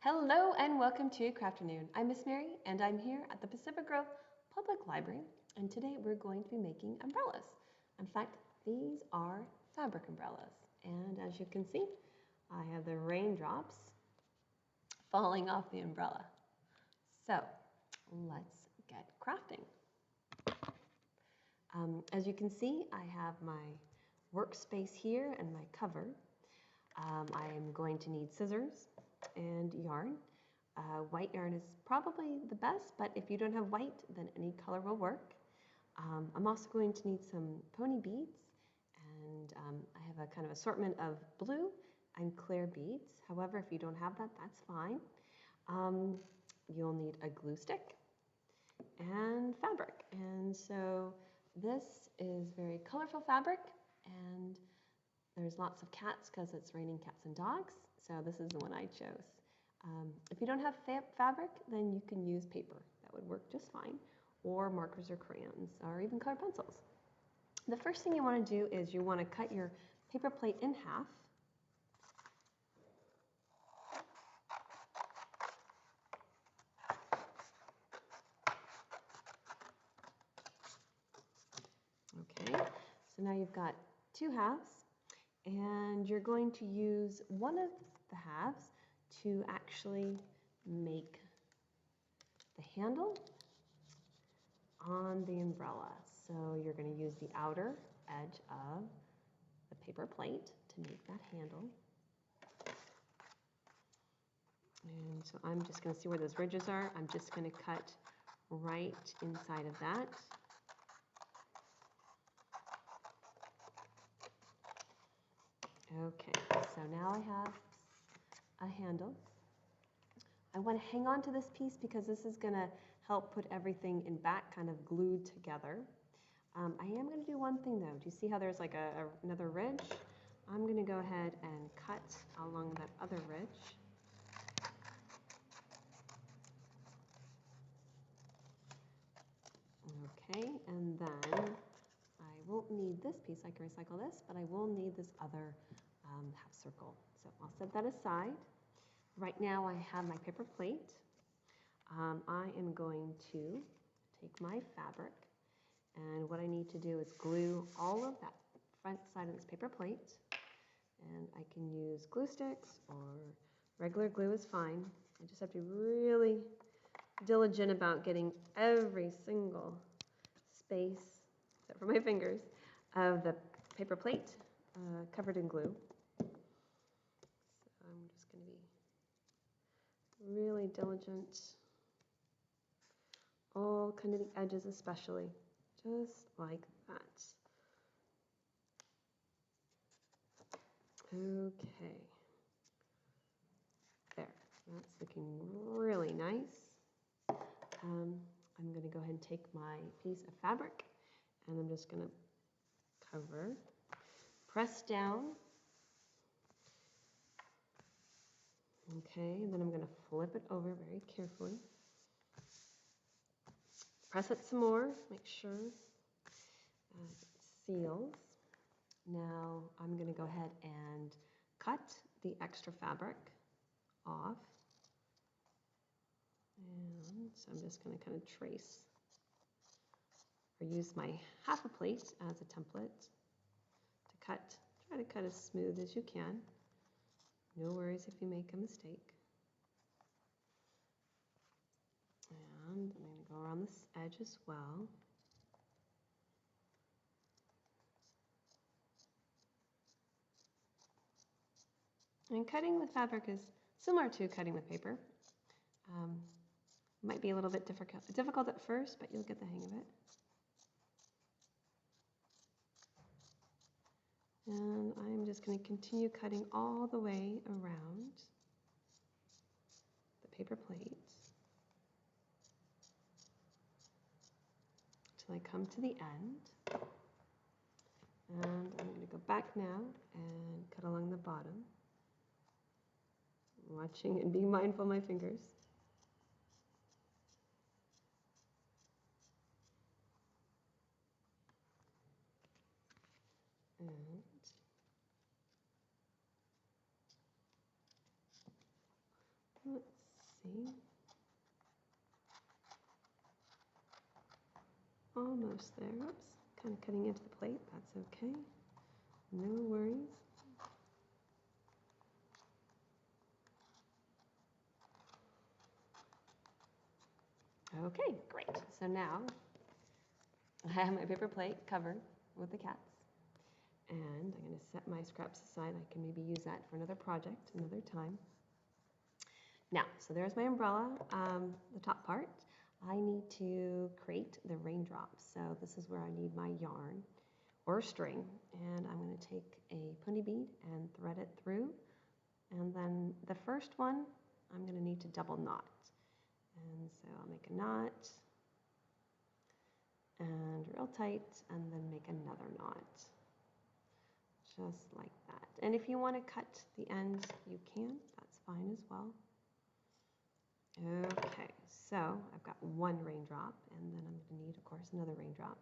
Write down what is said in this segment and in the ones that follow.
Hello and welcome to Crafternoon. I'm Miss Mary and I'm here at the Pacific Grove Public Library, and today we're going to be making umbrellas. In fact, these are fabric umbrellas, and as you can see, I have the raindrops falling off the umbrella. So let's get crafting. As you can see, I have my workspace here and my cover. I am going to need scissors and yarn. White yarn is probably the best, but if you don't have white, then any color will work. I'm also going to need some pony beads, and I have a kind of assortment of blue and clear beads. However, if you don't have that, that's fine. You'll need a glue stick and fabric. And so this is very colorful fabric, and there's lots of cats because it's raining cats and dogs, so this is the one I chose. If you don't have fabric, then you can use paper. That would work just fine, or markers or crayons, or even colored pencils. The first thing you want to do is you want to cut your paper plate in half. Okay, so now you've got two halves, and you're going to use one of the halves to actually make the handle on the umbrella. So you're going to use the outer edge of the paper plate to make that handle. And so I'm just going to see where those ridges are. I'm just going to cut right inside of that. Okay, so now I have a handle. I want to hang on to this piece because this is going to help put everything in back kind of glued together. I am going to do one thing though. Do you see how there's like another ridge? I'm going to go ahead and cut along that other ridge. Okay, and then I won't need this piece. I can recycle this, but I will need this other half circle. So I'll set that aside. Right now I have my paper plate. I am going to take my fabric, and what I need to do is glue all of that front side of this paper plate. And I can use glue sticks or regular glue is fine. I just have to be really diligent about getting every single space, except for my fingers, of the paper plate covered in glue. So I'm just going to be really diligent, all kind of the edges especially, just like that. Okay, there, that's looking really nice. I'm going to go ahead and take my piece of fabric, and I'm just going to cover, press down. Okay, and then I'm going to flip it over very carefully. Press it some more, make sure it seals. Now I'm going to go ahead and cut the extra fabric off. And so I'm just going to kind of trace or use my half a plate as a template to cut. Try to cut as smooth as you can. No worries if you make a mistake. And I'm going to go around this edge as well. And cutting with fabric is similar to cutting with paper. Might be a little bit difficult at first, but you'll get the hang of it. And I'm just going to continue cutting all the way around the paper plate until I come to the end. And I'm going to go back now and cut along the bottom, watching and being mindful of my fingers. And Let's see. Almost there. Oops, kind of cutting into the plate. That's okay. No worries. Okay, great. So now I have my paper plate covered with the cats. And I'm going to set my scraps aside. I can maybe use that for another project, another time. Now, so there's my umbrella, the top part. I need to create the raindrops. So this is where I need my yarn or string. And I'm going to take a pony bead and thread it through. And then the first one, I'm going to need to double knot. And so I'll make a knot and real tight, and then make another knot. Just like that. And if you want to cut the ends, you can. That's fine as well. Okay, so I've got one raindrop, and then I'm going to need, of course, another raindrop.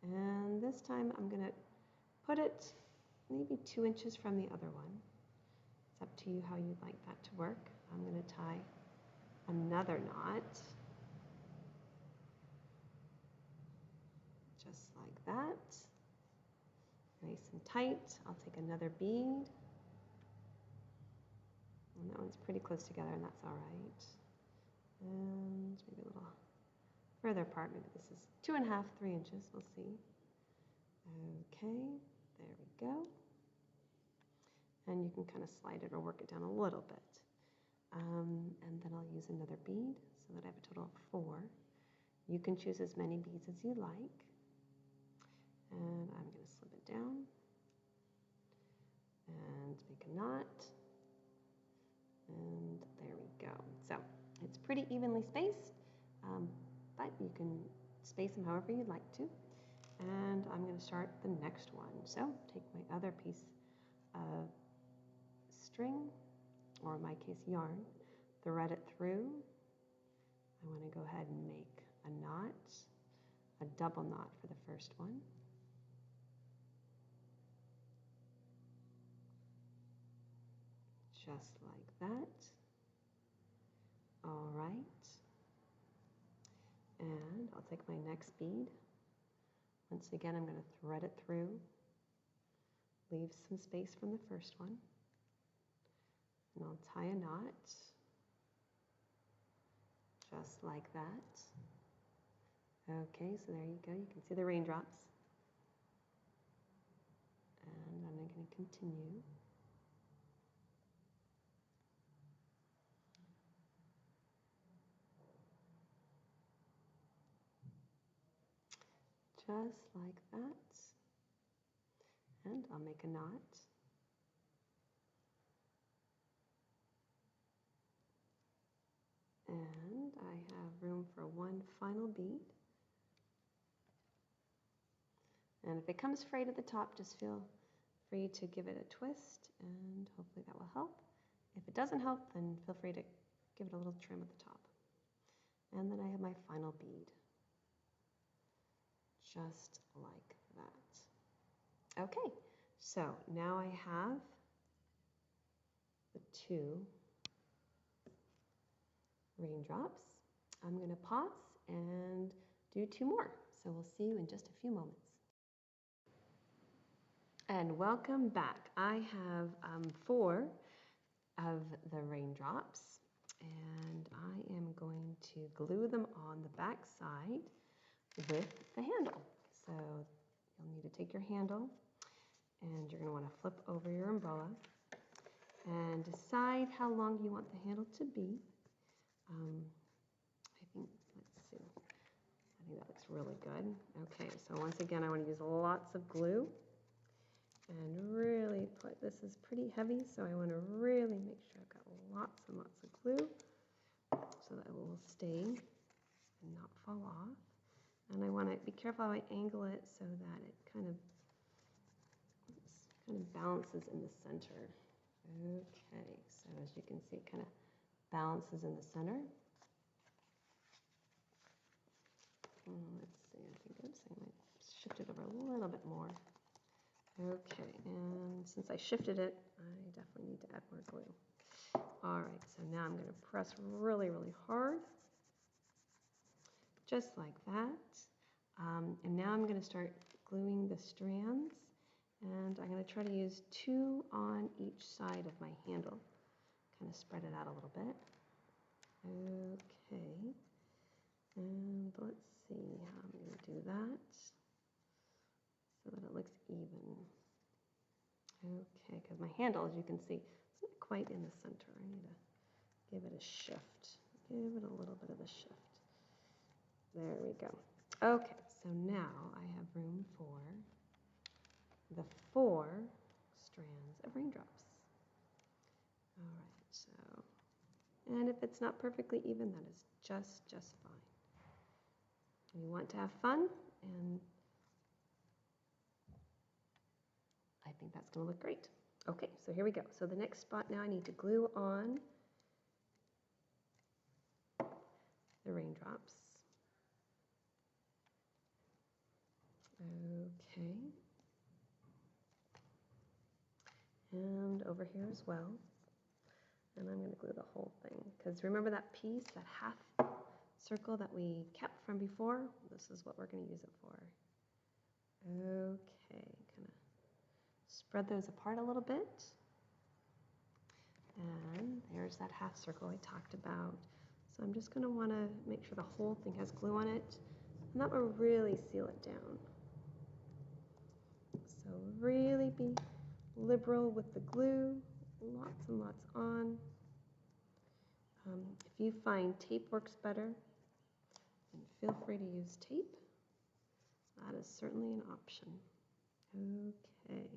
And this time I'm going to put it maybe 2 inches from the other one. It's up to you how you'd like that to work. I'm going to tie another knot. Just like that. Nice and tight. I'll take another bead. And that one's pretty close together, and that's all right. And maybe a little further apart. Maybe this is 2.5, 3 inches. We'll see. Okay, there we go. And you can kind of slide it or work it down a little bit. And then I'll use another bead so that I have a total of 4. You can choose as many beads as you like. And I'm going to slip it down and make a knot. And there we go. So it's pretty evenly spaced, but you can space them however you'd like to. And I'm going to start the next one. So take my other piece of string, or in my case yarn, thread it through. I want to go ahead and make a knot, a double knot for the first one. Just like that. All right. And I'll take my next bead. Once again, I'm going to thread it through, leave some space from the first one, and I'll tie a knot, just like that. Okay, so there you go. You can see the raindrops. And I'm going to continue. Just like that. And I'll make a knot. And I have room for one final bead. And if it comes frayed at the top, just feel free to give it a twist, and hopefully that will help. If it doesn't help, then feel free to give it a little trim at the top. And then I have my final bead. Just like that. Okay, so now I have the 2 raindrops. I'm going to pause and do 2 more. So we'll see you in just a few moments. And welcome back. I have 4 of the raindrops, and I am going to glue them on the back side with the handle. So you'll need to take your handle, and you're going to want to flip over your umbrella and decide how long you want the handle to be. I think, let's see, I think that looks really good. Okay, so once again, I want to use lots of glue and really put, this is pretty heavy, so I want to really make sure I've got lots and lots of glue so that it will stay and not fall off. And I want to be careful how I angle it so that it kind of balances in the center. Okay, so as you can see, it kind of balances in the center. Let's see, I think I might shift it over a little bit more. Okay, and since I shifted it, I definitely need to add more glue. All right, so now I'm going to press really, really hard, just like that. And now I'm going to start gluing the strands, and I'm going to try to use 2 on each side of my handle. Kind of spread it out a little bit. Okay, and let's see how I'm going to do that so that it looks even. Okay, because my handle, as you can see, it's not quite in the center. I need to give it a shift. Give it a little bit of a shift. There we go. Okay, so now I have room for the 4 strands of raindrops. All right, so, and if it's not perfectly even, that is just fine. You want to have fun, and I think that's going to look great. Okay, so here we go. So the next spot now I need to glue on the raindrops. Okay. And over here as well. And I'm going to glue the whole thing. Because remember that piece, that half circle that we kept from before? This is what we're going to use it for. Okay, kind of spread those apart a little bit. And there's that half circle I talked about. So I'm just going to want to make sure the whole thing has glue on it. And that will really seal it down. So really be liberal with the glue. Lots and lots on. If you find tape works better, then feel free to use tape. That is certainly an option. Okay.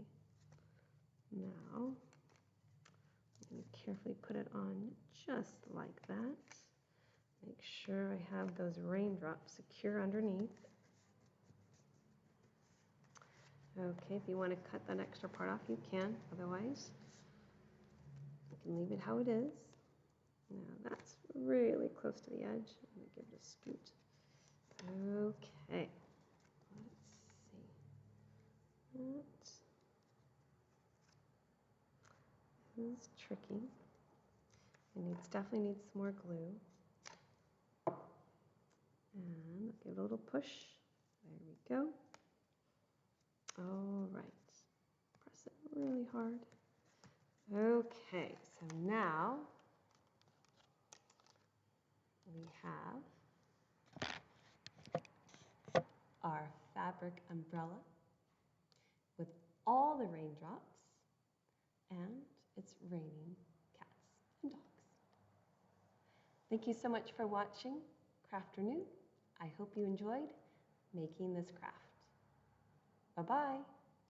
Now, I'm going to carefully put it on just like that. Make sure I have those raindrops secure underneath. Okay, if you want to cut that extra part off, you can. Otherwise, you can leave it how it is. Now, that's really close to the edge. I'm going to give it a scoot. Okay. Let's see. This is tricky. It definitely needs some more glue. And I'll give it a little push. There we go. All right. Press it really hard. Okay, so now we have our fabric umbrella with all the raindrops, and it's raining cats and dogs. Thank you so much for watching Crafternoon. I hope you enjoyed making this craft. Bye-bye.